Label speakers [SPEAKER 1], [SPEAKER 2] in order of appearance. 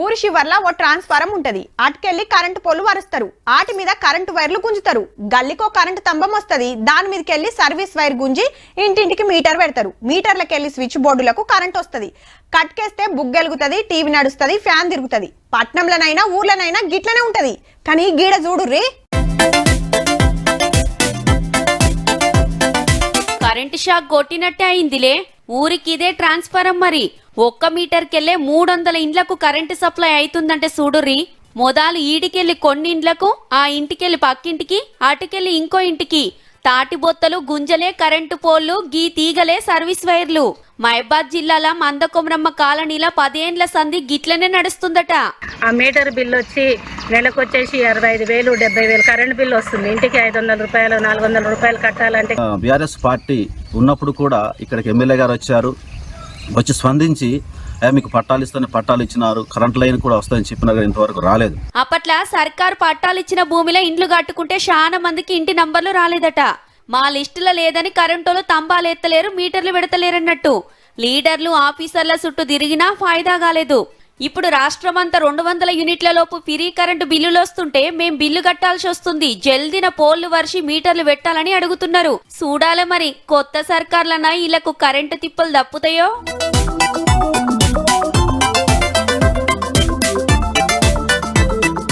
[SPEAKER 1] ఊరి శివర్లా ఓ ట్రాన్స్ఫారం ఉంటది. అటుకెళ్లి current pole వరుస్తారు. ఆటి మీద కరెంటు వైర్లు గుంజుతారు. గల్లికో కరెంటు స్తంభం వస్తది. దాని మీదకెళ్లి సర్వీస్ వైర్ గుంజి ఇంటింటికి మీటర్ పెడతారు. మీటర్లకెళ్లి స్విచ్ బోర్డులకు కరెంట్ వస్తది. కట్కేస్తే బుగ్గెలుగుతది, టీవీ నడుస్తది, ఫ్యాన్ తిరుగుతది. పట్నంలోనైనా ఊర్లోనైనా గిట్లనే ఉంటది. కానీ గీడ చూడుర్రీ,
[SPEAKER 2] కరెంటు షాక్ కొట్టినట్టే అయిందిలే. ఊరికిదే ట్రాన్స్ఫారం. మరి ఒక్క మీటర్కెళ్లే 300 ఇండ్లకు కరెంటు సప్లై అవుతుందంటే చూడుర్రి. మొదలు ఈడికెళ్లి కొన్ని ఇండ్లకు, ఆ ఇంటికెళ్లి పక్కింటికి, అటుకెళ్లి ఇంకో ఇంటికి తాటి బొత్తలు, గుంజలే కరెంటు పోల్లు, గీ తీగలే సర్వీస్ వైర్లు. మహబాద్ జిల్లాల మందకొమరమ్మ కాలనీల 10 ఏండ్ల సంధి గిట్లనే నడుస్తుందట.
[SPEAKER 3] ఆ మీటర్ బిల్లు వచ్చి నెలకొచ్చేసి 65,000 70,000 కరెంట్ బిల్లు వస్తుంది. ఇంటికి 500 రూపాయలు 400 రూపాయలు కట్టాలంటే.
[SPEAKER 4] బీఆర్ఎస్ పార్టీ ఉన్నప్పుడు కూడా ఇక్కడికి ఎమ్మెల్యే గారు వచ్చి స్పందించి మీకు పట్టాలు ఇస్తానే పట్టాలు ఇచ్చినారు, కరెంట్ లైన్ కూడా వస్తాయని చెప్పినా ఇంతవరకు రాలేదు.
[SPEAKER 2] అప్పట్లా సర్కార్ పట్టాలు ఇచ్చిన భూమిలో ఇండ్లు కట్టుకుంటే చాలా మందికి ఇంటి నంబర్లు రాలేదట. మా లిస్టులో లేదని కరెంటోలు తంబాలు ఎత్తలేరు, మీటర్లు పెడతలేరన్నట్టు లీడర్లు ఆఫీసర్ల చుట్టూ తిరిగినా ఫాయిదా కాలేదు. ఇప్పుడు రాష్ట్రమంతా 200 యూనిట్ల లోపు ఫ్రీ కరెంటు బిల్లులు వస్తుంటే మేం బిల్లు కట్టాల్సి వస్తుంది. జల్దిన పోల్లు వర్షి మీటర్లు పెట్టాలని అడుగుతున్నారు. చూడాలి మరి కొత్త సర్కార్లన్నా ఇళ్లకు కరెంటు తిప్పలు దప్పుతాయో.